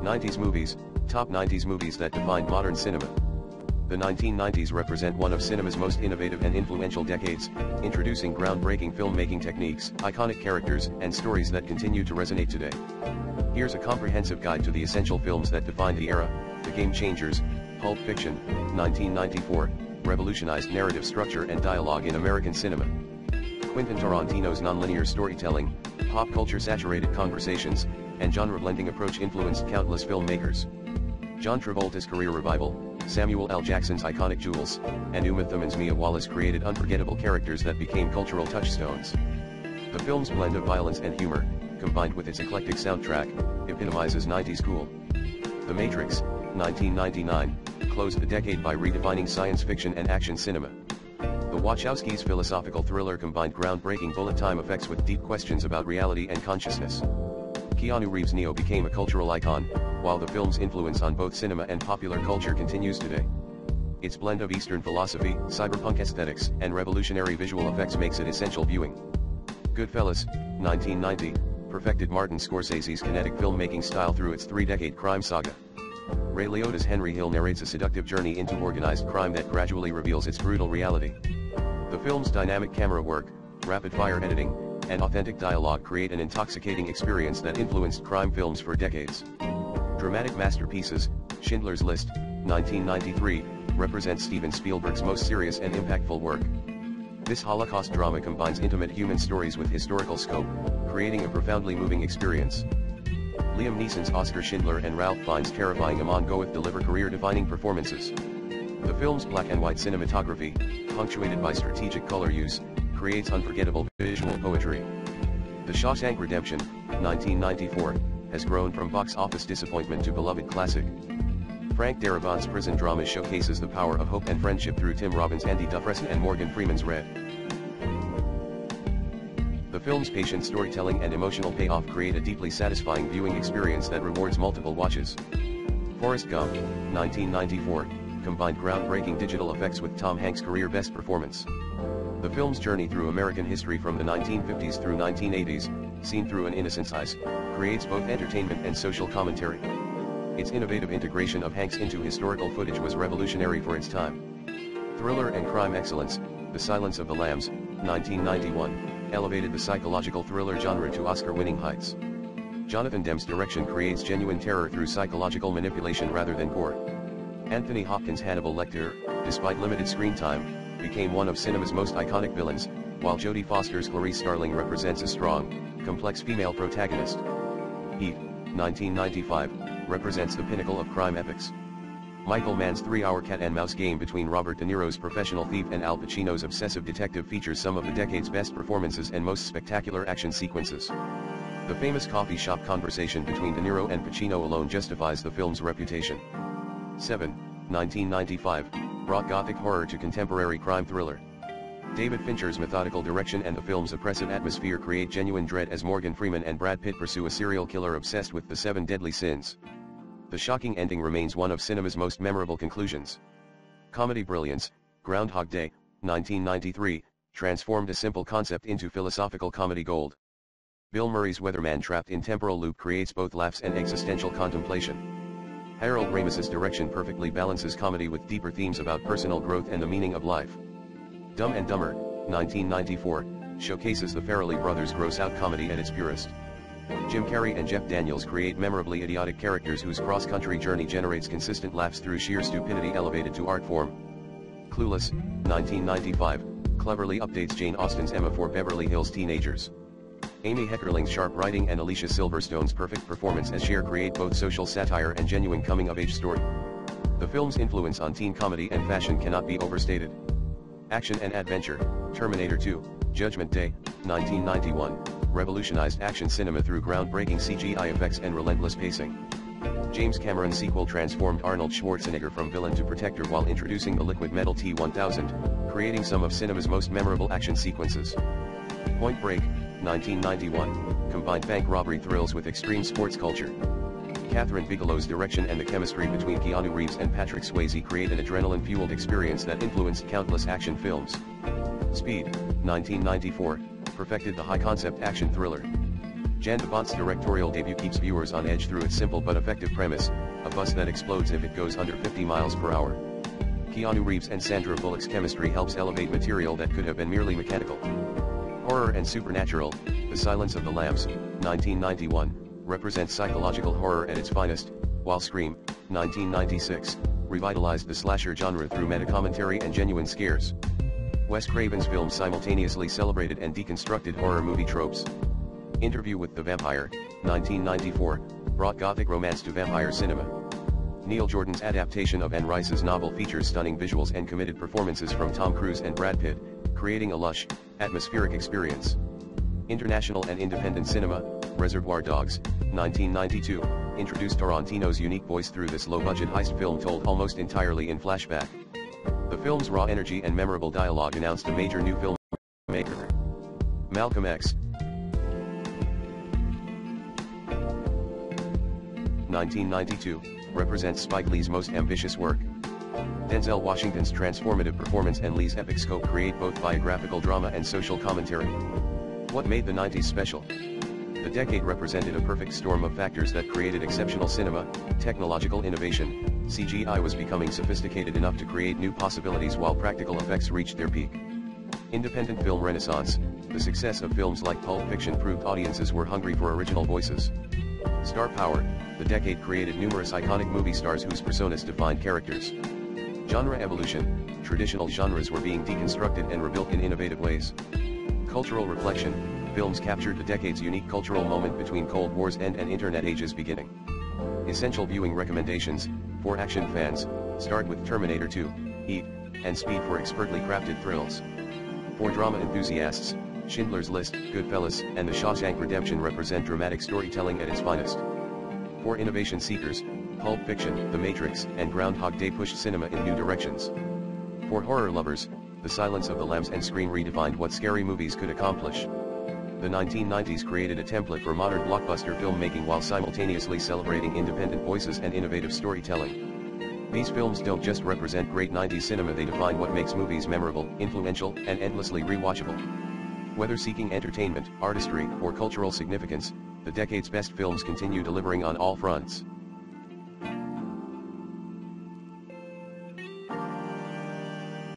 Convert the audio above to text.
90s movies, top 90s movies that defined modern cinema. The 1990s represent one of cinema's most innovative and influential decades, introducing groundbreaking filmmaking techniques, iconic characters, and stories that continue to resonate today. Here's a comprehensive guide to the essential films that defined the era. The Game Changers. Pulp Fiction, 1994, revolutionized narrative structure and dialogue in American cinema. Quentin Tarantino's nonlinear storytelling, pop culture-saturated conversations, and genre-blending approach influenced countless filmmakers. John Travolta's career revival, Samuel L. Jackson's iconic Jules, and Uma Thurman's Mia Wallace created unforgettable characters that became cultural touchstones. The film's blend of violence and humor, combined with its eclectic soundtrack, epitomizes 90s cool. The Matrix, 1999, closed the decade by redefining science fiction and action cinema. The Wachowskis' philosophical thriller combined groundbreaking bullet-time effects with deep questions about reality and consciousness. Keanu Reeves' Neo became a cultural icon, while the film's influence on both cinema and popular culture continues today. Its blend of Eastern philosophy, cyberpunk aesthetics, and revolutionary visual effects makes it essential viewing. Goodfellas, 1990, perfected Martin Scorsese's kinetic filmmaking style through its three-decade crime saga. Ray Liotta's Henry Hill narrates a seductive journey into organized crime that gradually reveals its brutal reality. The film's dynamic camera work, rapid-fire editing, and authentic dialogue create an intoxicating experience that influenced crime films for decades. Dramatic masterpieces, Schindler's List, 1993, represents Steven Spielberg's most serious and impactful work. This Holocaust drama combines intimate human stories with historical scope, creating a profoundly moving experience. Liam Neeson's Oscar Schindler and Ralph Fiennes' terrifying Amon Goeth deliver career-defining performances. The film's black and white cinematography, punctuated by strategic color use, creates unforgettable visual poetry. The Shawshank Redemption, 1994, has grown from box office disappointment to beloved classic. Frank Darabont's prison drama showcases the power of hope and friendship through Tim Robbins' Andy Dufresne and Morgan Freeman's Red. The film's patient storytelling and emotional payoff create a deeply satisfying viewing experience that rewards multiple watches. Forrest Gump, 1994, combined groundbreaking digital effects with Tom Hanks' career-best performance. The film's journey through American history from the 1950s through 1980s, seen through an innocent's eyes, creates both entertainment and social commentary. Its innovative integration of Hanks into historical footage was revolutionary for its time. Thriller and crime excellence, The Silence of the Lambs, 1991, elevated the psychological thriller genre to Oscar-winning heights. Jonathan Demme's direction creates genuine terror through psychological manipulation rather than gore. Anthony Hopkins' Hannibal Lecter, despite limited screen time, became one of cinema's most iconic villains, while Jodie Foster's Clarice Starling represents a strong, complex female protagonist. Heat, 1995, represents the pinnacle of crime epics. Michael Mann's three-hour cat-and-mouse game between Robert De Niro's professional thief and Al Pacino's obsessive detective features some of the decade's best performances and most spectacular action sequences. The famous coffee shop conversation between De Niro and Pacino alone justifies the film's reputation. 7, 1995, brought gothic horror to contemporary crime thriller. David Fincher's methodical direction and the film's oppressive atmosphere create genuine dread as Morgan Freeman and Brad Pitt pursue a serial killer obsessed with the 7 deadly sins. The shocking ending remains one of cinema's most memorable conclusions. Comedy brilliance, Groundhog Day, 1993, transformed a simple concept into philosophical comedy gold. Bill Murray's weatherman trapped in temporal loop creates both laughs and existential contemplation. Harold Ramis's direction perfectly balances comedy with deeper themes about personal growth and the meaning of life. Dumb and Dumber, 1994, showcases the Farrelly brothers' gross-out comedy at its purest. Jim Carrey and Jeff Daniels create memorably idiotic characters whose cross-country journey generates consistent laughs through sheer stupidity elevated to art form. Clueless, 1995, cleverly updates Jane Austen's Emma for Beverly Hills Teenagers. Amy Heckerling's sharp writing and Alicia Silverstone's perfect performance as Cher create both social satire and genuine coming-of-age story. The film's influence on teen comedy and fashion cannot be overstated. Action and adventure, Terminator 2, Judgment Day, 1991, revolutionized action cinema through groundbreaking CGI effects and relentless pacing. James Cameron's sequel transformed Arnold Schwarzenegger from villain to protector while introducing the liquid metal T-1000, creating some of cinema's most memorable action sequences. Point Break, 1991, combined bank robbery thrills with extreme sports culture. Catherine Bigelow's direction and the chemistry between Keanu Reeves and Patrick Swayze create an adrenaline-fueled experience that influenced countless action films. Speed, 1994, perfected the high-concept action thriller. Jan de Bont's directorial debut keeps viewers on edge through its simple but effective premise, a bus that explodes if it goes under 50 miles per hour. Keanu Reeves and Sandra Bullock's chemistry helps elevate material that could have been merely mechanical. Horror and supernatural, The Silence of the Lambs, 1991, represents psychological horror at its finest, while Scream, 1996, revitalized the slasher genre through meta-commentary and genuine scares. Wes Craven's films simultaneously celebrated and deconstructed horror movie tropes. Interview with the Vampire, 1994, brought gothic romance to vampire cinema. Neil Jordan's adaptation of Anne Rice's novel features stunning visuals and committed performances from Tom Cruise and Brad Pitt, creating a lush, atmospheric experience. International and independent cinema, Reservoir Dogs, 1992, introduced Tarantino's unique voice through this low-budget heist film told almost entirely in flashback. The film's raw energy and memorable dialogue announced a major new filmmaker. Malcolm X, 1992, represents Spike Lee's most ambitious work. Denzel Washington's transformative performance and Lee's epic scope create both biographical drama and social commentary. What made the 90s special? The decade represented a perfect storm of factors that created exceptional cinema, technological innovation. CGI was becoming sophisticated enough to create new possibilities while practical effects reached their peak. Independent film renaissance, the success of films like Pulp Fiction proved audiences were hungry for original voices. Star power, the decade created numerous iconic movie stars whose personas defined characters. Genre evolution, traditional genres were being deconstructed and rebuilt in innovative ways. Cultural reflection, films captured the decade's unique cultural moment between Cold War's end and Internet Age's beginning. Essential viewing recommendations, for action fans, start with Terminator 2, Heat, and Speed for expertly crafted thrills. For drama enthusiasts, Schindler's List, Goodfellas, and The Shawshank Redemption represent dramatic storytelling at its finest. For innovation seekers, Pulp Fiction, The Matrix, and Groundhog Day pushed cinema in new directions. For horror lovers, The Silence of the Lambs and Scream redefined what scary movies could accomplish. The 1990s created a template for modern blockbuster filmmaking while simultaneously celebrating independent voices and innovative storytelling. These films don't just represent great 90s cinema, they define what makes movies memorable, influential, and endlessly rewatchable. Whether seeking entertainment, artistry, or cultural significance, the decade's best films continue delivering on all fronts.